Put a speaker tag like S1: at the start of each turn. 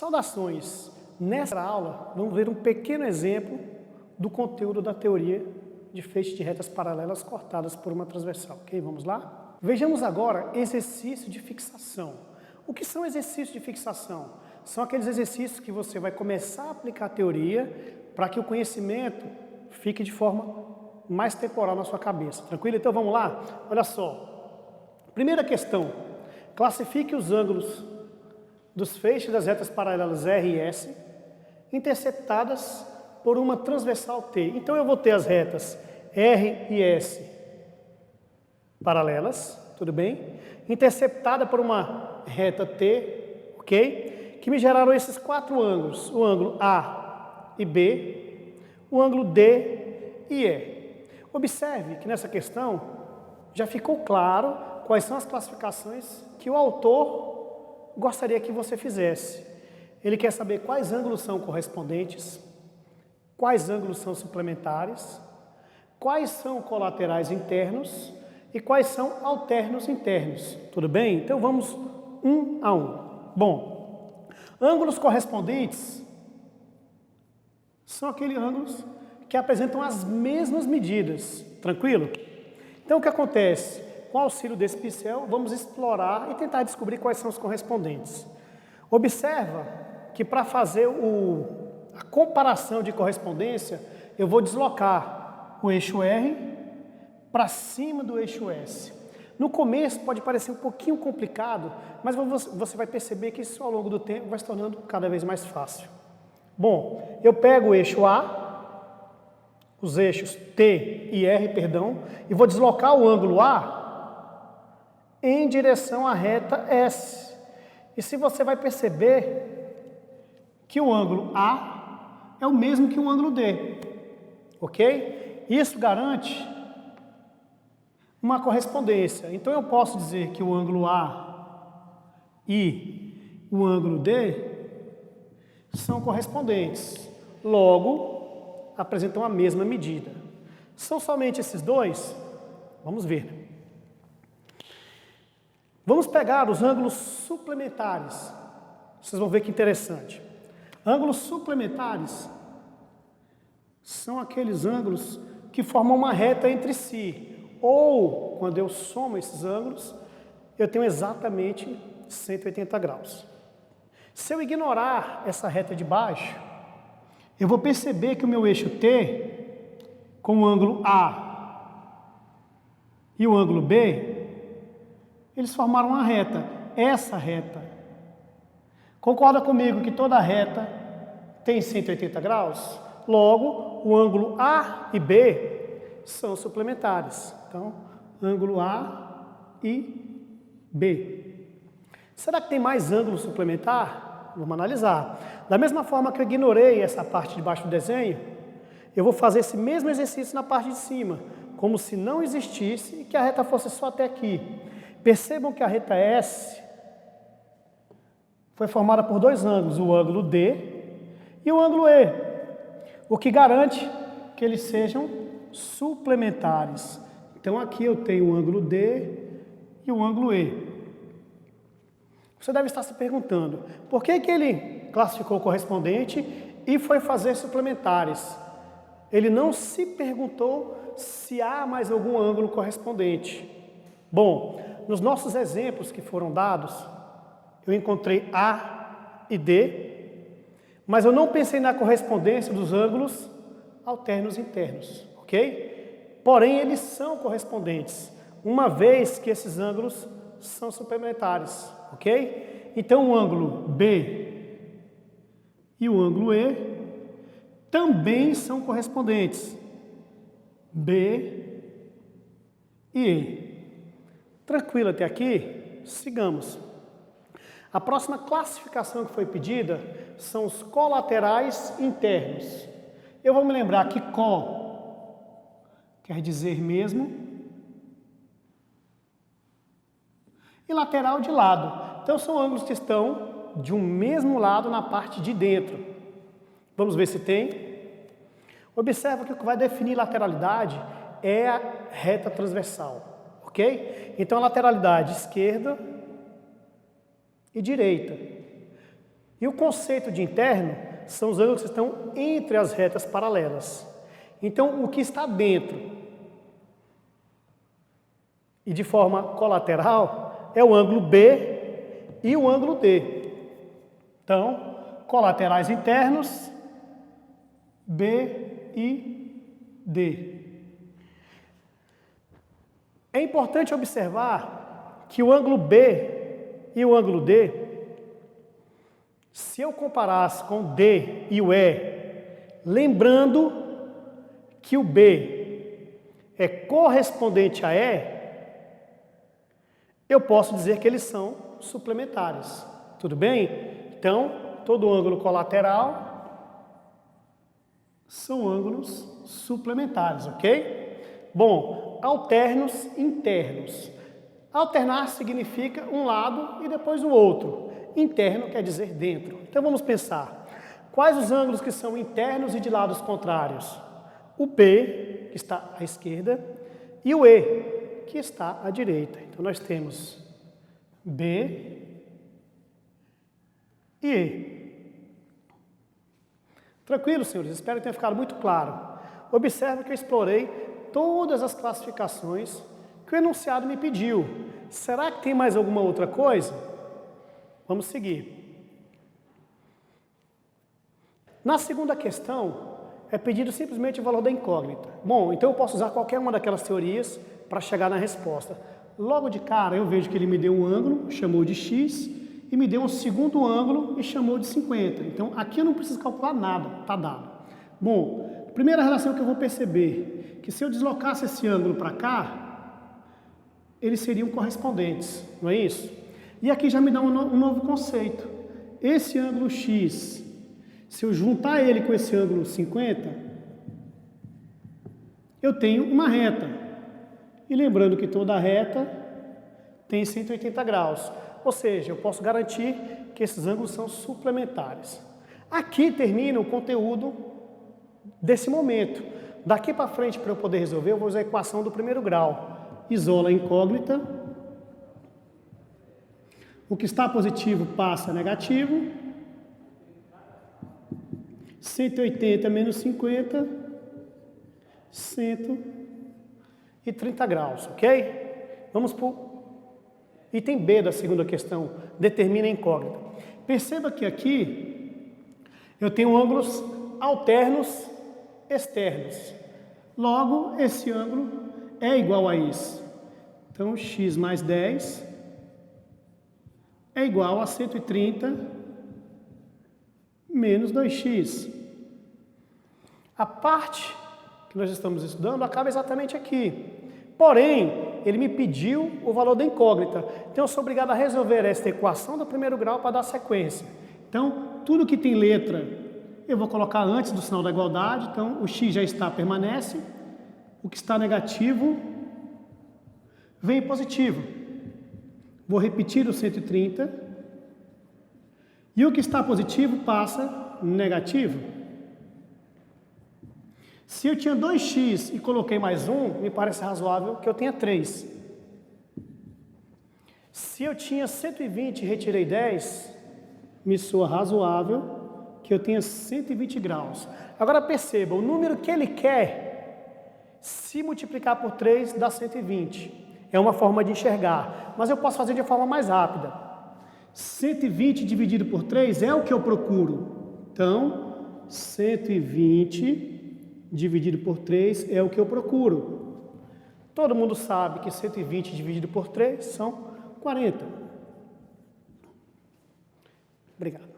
S1: Saudações! Nessa aula, vamos ver um pequeno exemplo do conteúdo da teoria de feixe de retas paralelas cortadas por uma transversal. Ok? Vamos lá? Vejamos agora exercício de fixação. O que são exercícios de fixação? São aqueles exercícios que você vai começar a aplicar a teoria para que o conhecimento fique de forma mais temporal na sua cabeça. Tranquilo? Então vamos lá? Olha só. Primeira questão. Classifique os ângulos dos feixes das retas paralelas R e S interceptadas por uma transversal T. Então eu vou ter as retas R e S paralelas, tudo bem? Interceptada por uma reta T, ok? Que me geraram esses quatro ângulos, o ângulo A e B, o ângulo D e E. Observe que nessa questão já ficou claro quais são as classificações que o autor gostaria que você fizesse. Ele quer saber quais ângulos são correspondentes, quais ângulos são suplementares, quais são colaterais internos e quais são alternos internos. Tudo bem? Então vamos um a um. Bom, ângulos correspondentes são aqueles ângulos que apresentam as mesmas medidas. Tranquilo? Então o que acontece? Com o auxílio desse pincel, vamos explorar e tentar descobrir quais são os correspondentes. Observa que para fazer a comparação de correspondência, eu vou deslocar o eixo R para cima do eixo S. No começo pode parecer um pouquinho complicado, mas você vai perceber que isso ao longo do tempo vai se tornando cada vez mais fácil. Bom, eu pego o eixo A, os eixos T e R, e vou deslocar o ângulo A em direção à reta S. E se você vai perceber que o ângulo A é o mesmo que o ângulo D, ok? Isso garante uma correspondência. Então eu posso dizer que o ângulo A e o ângulo D são correspondentes. Logo, apresentam a mesma medida. São somente esses dois? Vamos ver. Vamos pegar os ângulos suplementares. Vocês vão ver que interessante. Ângulos suplementares são aqueles ângulos que formam uma reta entre si. Ou, quando eu somo esses ângulos, eu tenho exatamente 180 graus. Se eu ignorar essa reta de baixo, eu vou perceber que o meu eixo T, com o ângulo A e o ângulo B, eles formaram uma reta, essa reta. Concorda comigo que toda reta tem 180 graus? Logo, o ângulo A e B são suplementares. Então, ângulo A e B. Será que tem mais ângulo suplementar? Vamos analisar. Da mesma forma que eu ignorei essa parte de baixo do desenho, eu vou fazer esse mesmo exercício na parte de cima, como se não existisse e que a reta fosse só até aqui. Percebam que a reta S foi formada por dois ângulos, o ângulo D e o ângulo E, o que garante que eles sejam suplementares. Então aqui eu tenho o ângulo D e o ângulo E. Você deve estar se perguntando, por que ele classificou correspondente e foi fazer suplementares? Ele não se perguntou se há mais algum ângulo correspondente. Bom, nos nossos exemplos que foram dados, eu encontrei A e D, mas eu não pensei na correspondência dos ângulos alternos internos, ok? Porém, eles são correspondentes, uma vez que esses ângulos são suplementares, ok? Então, o ângulo B e o ângulo E também são correspondentes, B e E. Tranquilo até aqui? Sigamos. A próxima classificação que foi pedida são os colaterais internos. Eu vou me lembrar que co quer dizer mesmo e lateral de lado. Então são ângulos que estão de um mesmo lado na parte de dentro. Vamos ver se tem. Observa que o que vai definir lateralidade é a reta transversal. Ok? Então, a lateralidade esquerda e direita. E o conceito de interno são os ângulos que estão entre as retas paralelas. Então, o que está dentro e de forma colateral é o ângulo B e o ângulo D. Então, colaterais internos, B e D. É importante observar que o ângulo B e o ângulo D, se eu comparasse com o D e o E, lembrando que o B é correspondente a E, eu posso dizer que eles são suplementares. Tudo bem? Então, todo ângulo colateral são ângulos suplementares, ok? Bom, alternos internos. Alternar significa um lado e depois o outro. Interno quer dizer dentro. Então vamos pensar. Quais os ângulos que são internos e de lados contrários? O B, que está à esquerda, e o E, que está à direita. Então nós temos B e E. Tranquilo, senhores? Espero que tenha ficado muito claro. Observe que eu explorei todas as classificações que o enunciado me pediu. Será que tem mais alguma outra coisa? Vamos seguir. Na segunda questão, é pedido simplesmente o valor da incógnita. Bom, então eu posso usar qualquer uma daquelas teorias para chegar na resposta. Logo de cara, eu vejo que ele me deu um ângulo, chamou de x, e me deu um segundo ângulo e chamou de 50. Então, aqui eu não preciso calcular nada, está dado. Bom, primeira relação que eu vou perceber, que se eu deslocasse esse ângulo para cá, eles seriam correspondentes, não é isso? E aqui já me dá um novo conceito. Esse ângulo x, se eu juntar ele com esse ângulo 50, eu tenho uma reta. E lembrando que toda reta tem 180 graus. Ou seja, eu posso garantir que esses ângulos são suplementares. Aqui termina o conteúdo desse momento. Daqui para frente, para eu poder resolver, eu vou usar a equação do primeiro grau. Isola a incógnita. O que está positivo passa a negativo. 180 menos 50, 130 graus, ok? Vamos para o item B da segunda questão, determina a incógnita. Perceba que aqui eu tenho ângulos alternos externos. Logo, esse ângulo é igual a isso. Então, x mais 10 é igual a 130 menos 2x. A parte que nós estamos estudando acaba exatamente aqui. Porém, ele me pediu o valor da incógnita. Então, eu sou obrigado a resolver esta equação do primeiro grau para dar sequência. Então, tudo que tem letra, eu vou colocar antes do sinal da igualdade. Então, o x já está, permanece. O que está negativo vem positivo. Vou repetir o 130. E o que está positivo passa negativo. Se eu tinha 2x e coloquei mais 1, me parece razoável que eu tenha 3. Se eu tinha 120 e retirei 10, me soa razoável que eu tenha 120 graus. Agora perceba, o número que ele quer, se multiplicar por 3, dá 120. É uma forma de enxergar, mas eu posso fazer de forma mais rápida. 120 dividido por 3 é o que eu procuro. Então, 120 dividido por 3 é o que eu procuro. Todo mundo sabe que 120 dividido por 3 são 40. Obrigado.